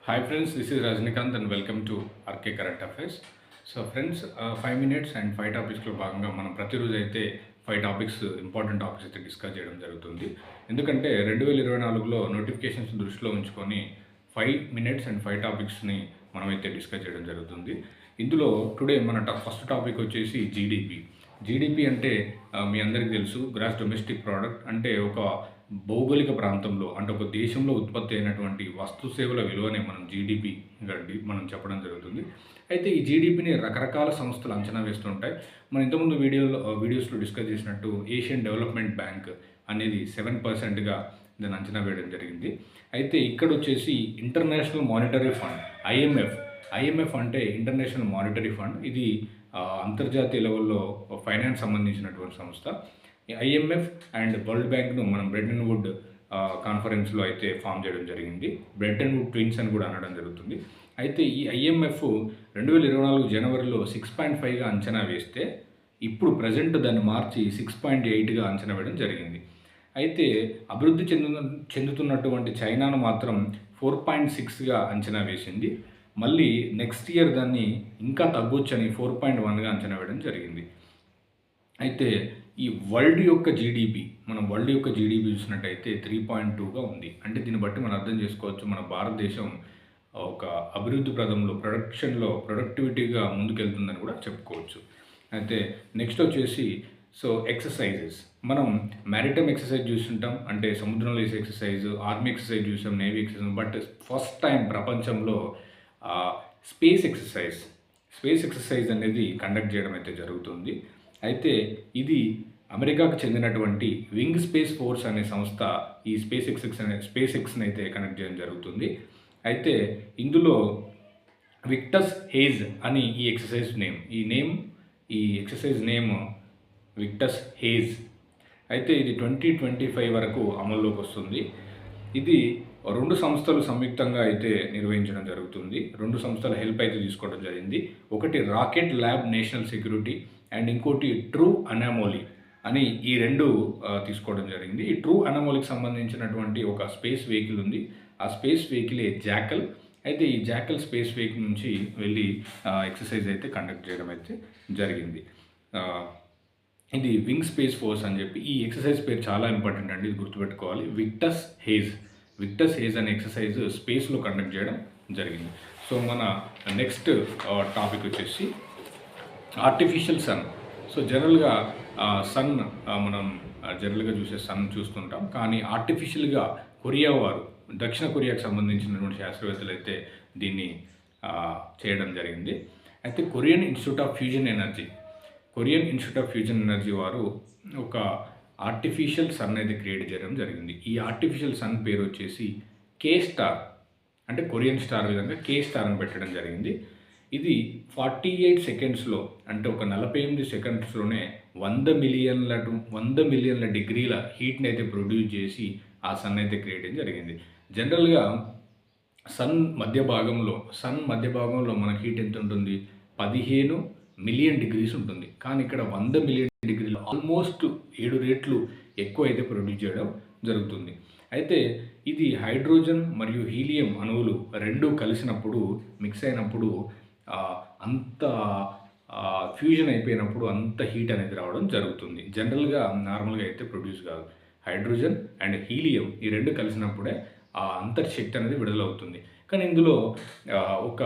Hi friends, this is Rajnikant and welcome to RK Current Affairs. So friends 5 minutes and 5 టాపిక్స్లో భాగంగా మనం ప్రతిరోజు అయితే 5 topics important topics అయితే discuss చేయడం జరుగుతుంది. ఎందుకంటే 2024లో నోటిఫికేషన్స్ దృష్టిలో ఉంచుకొని 5 మినిట్స్ అండ్ 5 టాపిక్స్ని మనమైతే డిస్కస్ చేయడం జరుగుతుంది. ఇందులో టుడే మన ఫస్ట్ టాపిక్ వచ్చేసి జీడిపి. జీడిపి అంటే మీ అందరికీ తెలుసు, గ్రాస్ డొమెస్టిక్ ప్రోడక్ట్. అంటే ఒక భౌగోళిక ప్రాంతంలో, అంటే ఒక దేశంలో ఉత్పత్తి అయినటువంటి వస్తు సేవల విలువనే మనం జీడిపి మనం చెప్పడం జరుగుతుంది. అయితే ఈ జీడిపిని రకరకాల సంస్థలు అంచనా వేస్తుంటాయి. మనం ఇంతకుముందు వీడియోస్లో డిస్కస్ చేసినట్టు ఏషియన్ డెవలప్మెంట్ బ్యాంక్ అనేది 7%గా దాన్ని అంచనా వేయడం జరిగింది. అయితే ఇక్కడ వచ్చేసి ఇంటర్నేషనల్ మానిటరీ ఫండ్ ఐఎంఎఫ్ అంటే ఇంటర్నేషనల్ మానిటరీ ఫండ్. ఇది అంతర్జాతీయ లెవెల్లో ఫైనాన్స్ సంబంధించినటువంటి సంస్థ. ఐఎంఎఫ్ అండ్ వరల్డ్ బ్యాంక్ను మనం బ్రెటన్ వుడ్ కాన్ఫరెన్స్లో అయితే ఫామ్ చేయడం జరిగింది. బ్రెటన్ వుడ్ ట్విన్స్ అని కూడా అనడం జరుగుతుంది. అయితే ఈ ఐఎంఎఫ్ 2024 జనవరిలో 6.5గా అంచనా వేస్తే ఇప్పుడు ప్రజెంట్ దాన్ని మార్చి 6.8గా అంచనా వేయడం జరిగింది. అయితే అభివృద్ధి చెందుతున్నటువంటి చైనాను మాత్రం 4.6గా అంచనా వేసింది. మళ్ళీ నెక్స్ట్ ఇయర్ దాన్ని ఇంకా తగ్గొచ్చని 4.1గా అంచనా వేయడం జరిగింది. అయితే ఈ వరల్డ్ యొక్క జీడిపి చూసినట్టయితే 3.2గా ఉంది. అంటే దీన్ని బట్టి మనం అర్థం చేసుకోవచ్చు, మన భారతదేశం ఒక అభివృద్ధి ప్రదంలో ప్రొడక్టివిటీగా ముందుకెళ్తుందని కూడా చెప్పుకోవచ్చు. అయితే నెక్స్ట్ వచ్చేసి ఎక్సర్సైజెస్. మనం మ్యారిటైమ్ ఎక్సర్సైజ్ చూస్తుంటాం, అంటే సముద్రంలో వేసే ఎక్సర్సైజ్, ఆర్మీ ఎక్సర్సైజ్ చూసాం, navy exercise. But first time ప్రపంచంలో స్పేస్ ఎక్సర్సైజ్ అనేది కండక్ట్ చేయడం అయితే జరుగుతుంది. అయితే ఇది అమెరికాకు చెందినటువంటి వింగ్ స్పేస్ ఫోర్స్ అనే సంస్థ ఈ స్పేస్ ఎక్స్ని అయితే కండక్ట్ చేయడం జరుగుతుంది. అయితే ఇందులో విక్టస్ హేజ్ అని ఈ ఎక్సర్సైజ్ నేమ్ విక్టస్ హేజ్. అయితే ఇది 2025 వరకు అమల్లోకి వస్తుంది. ఇది 2 సంస్థలు సంయుక్తంగా అయితే నిర్వహించడం జరుగుతుంది. 2 సంస్థల హెల్ప్ అయితే తీసుకోవడం జరిగింది. ఒకటి rocket lab national security and ఇంకోటి ట్రూ అనమోలీ అని ఈ 2 తీసుకోవడం జరిగింది. ఈ ట్రూ అనమోలీకి సంబంధించినటువంటి ఒక స్పేస్ వెహికల్ ఉంది. ఆ స్పేస్ వెహికలే జాకల్. అయితే ఈ జాకల్ స్పేస్ వెహికల్ నుంచి వెళ్ళి ఎక్సర్సైజ్ అయితే కండక్ట్ చేయడం అయితే జరిగింది. ఇది వింగ్ స్పేస్ ఫోర్స్ అని చెప్పి. ఈ ఎక్సర్సైజ్ పేరు చాలా ఇంపార్టెంట్ అండి, ఇది గుర్తుపెట్టుకోవాలి. విక్టస్ హేజ్ అనే ఎక్సర్సైజ్ స్పేస్లో కండక్ట్ చేయడం జరిగింది. సో మన నెక్స్ట్ టాపిక్ వచ్చేసి ఆర్టిఫిషియల్ సన్. సో జనరల్గా సన్ మనం జనరల్గా సన్ చూస్తుంటాం, కానీ ఆర్టిఫిషియల్గా దక్షిణ కొరియాకు సంబంధించినటువంటి శాస్త్రవేత్తలు అయితే దీన్ని చేయడం జరిగింది. అయితే Korean institute of fusion energy వారు ఒక ఆర్టిఫిషియల్ సన్ అయితే క్రియేట్ చేయడం జరిగింది. ఈ ఆర్టిఫిషియల్ సన్ పేరు వచ్చేసి కే స్టార్, అంటే కొరియన్ స్టార్ విధంగా కే స్టార్ అని పెట్టడం జరిగింది. ఇది 48 సెకండ్స్లో, అంటే ఒక 48 సెకండ్స్లోనే 100 మిలియన్ల డిగ్రీల హీట్ని అయితే ప్రొడ్యూస్ చేసి ఆ సన్ అయితే క్రియేట్ చేయడం జరిగింది. జనరల్గా సన్ మధ్య భాగంలో మన హీట్ ఎంత ఉంటుంది? 15 మిలియన్ డిగ్రీస్ ఉంటుంది. కానీ ఇక్కడ 100 మిలియన్ డిగ్రీలు, ఆల్మోస్ట్ 7 రెట్లు ఎక్కువ అయితే ప్రొడ్యూస్ చేయడం జరుగుతుంది. అయితే ఇది హైడ్రోజన్ మరియు హీలియం అణువులు 2 కలిసినప్పుడు, మిక్స్ అయినప్పుడు, అంత ఫ్యూజన్ అయిపోయినప్పుడు అంత హీట్ అనేది రావడం జరుగుతుంది. జనరల్గా నార్మల్గా అయితే ప్రొడ్యూస్ కాదు. హైడ్రోజన్ అండ్ హీలియం ఈ 2 కలిసినప్పుడే ఆ అంతర్శక్తి అనేది విడుదలవుతుంది. కానీ ఇందులో ఒక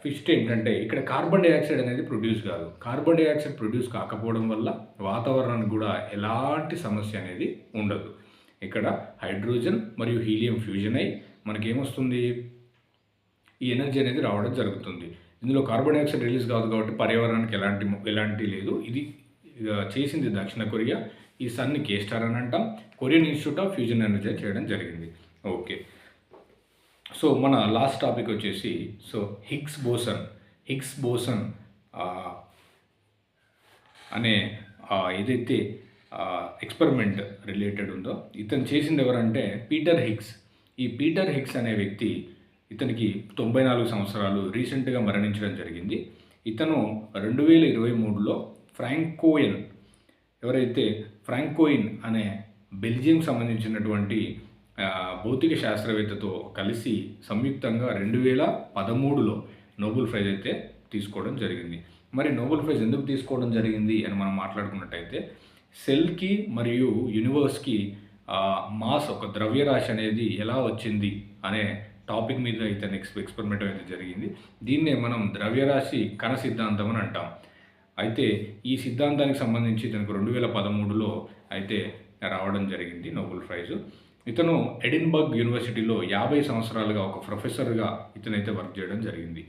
ట్విస్ట్ ఏంటంటే, ఇక్కడ కార్బన్ డైఆక్సైడ్ అనేది ప్రొడ్యూస్ కాదు. కార్బన్ డైఆక్సైడ్ ప్రొడ్యూస్ కాకపోవడం వల్ల వాతావరణానికి కూడా ఎలాంటి సమస్య అనేది ఉండదు. ఇక్కడ హైడ్రోజన్ మరియు హీలియం ఫ్యూజన్ అయి మనకేమొస్తుంది? ఈ ఎనర్జీ అనేది రావడం జరుగుతుంది. ఇందులో కార్బన్ డైఆక్సైడ్ రిలీజ్ కాదు కాబట్టి పర్యావరణానికి ఎలాంటి లేదు. ఇది చేసింది దక్షిణ కొరియా. ఈ సన్ని కే స్టార్ అని అంటాం. Korean institute of fusion energy చేయడం జరిగింది. ఓకే, సో మన లాస్ట్ టాపిక్ వచ్చేసి హిగ్స్ బోసన్ అనే ఏదైతే ఎక్స్పెరిమెంట్ రిలేటెడ్ ఉందో, ఇతను చేసింది ఎవరంటే పీటర్ హిగ్స్. ఈ పీటర్ హిగ్స్ అనే వ్యక్తి, ఇతనికి 94 సంవత్సరాలు, రీసెంట్గా మరణించడం జరిగింది. ఇతను 2023లో ఫ్రాంకోయిన్ అనే బెల్జియం సంబంధించినటువంటి భౌతిక శాస్త్రవేత్తతో కలిసి సంయుక్తంగా 2013లో నోబెల్ ప్రైజ్ అయితే తీసుకోవడం జరిగింది. మరి నోబెల్ ప్రైజ్ ఎందుకు తీసుకోవడం జరిగింది అని మనం మాట్లాడుకున్నట్టయితే సెల్‌కి మరియు యూనివర్స్‌కి మాస్ ఒక ద్రవ్యరాశి అనేది ఎలా వచ్చింది అనే టాపిక్ మీద ఇతను ఎక్స్పెరిమెంట్ అయితే జరిగింది. దీన్నే మనం ద్రవ్యరాశి కణ సిద్ధాంతం అని అంటాం. అయితే ఈ సిద్ధాంతానికి సంబంధించి ఇతనికి 2013లో అయితే రావడం జరిగింది నోబెల్ ప్రైజు. ఇతను ఎడిన్బర్గ్ యూనివర్సిటీలో 50 సంవత్సరాలుగా ఒక ప్రొఫెసర్‌గా ఇతనైతే వర్క్ చేయడం జరిగింది.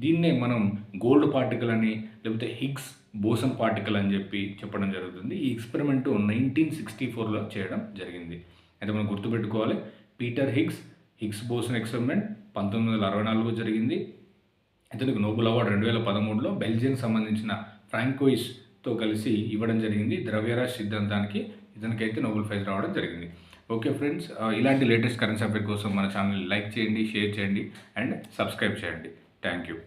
దీన్నే మనం గోల్డ్ పార్టికల్ అని లేకపోతే హిగ్స్ బోసన్ పార్టికల్ అని చెప్పడం జరుగుతుంది. ఈ ఎక్స్పెరిమెంటు 1964లో చేయడం జరిగింది. అయితే మనం గుర్తుపెట్టుకోవాలి, పీటర్ హిగ్స్ బోసన్ ఎక్స్పెరిమెంట్ 1964లో జరిగింది. ఇతనికి నోబెల్ అవార్డు 2013లో బెల్జియంకి సంబంధించిన ఫ్రాంకోయిస్తో కలిసి ఇవ్వడం జరిగింది. ద్రవ్యరాశి సిద్ధాంతానికి ఇతనికైతే నోబెల్ ప్రైజ్ రావడం జరిగింది. ఓకే ఫ్రెండ్స్, ఇలాంటి లేటెస్ట్ కరెంట్ అఫైర్ కోసం మన ఛానల్ లైక్ చేయండి, షేర్ చేయండి అండ్ సబ్స్క్రైబ్ చేయండి. Thank you.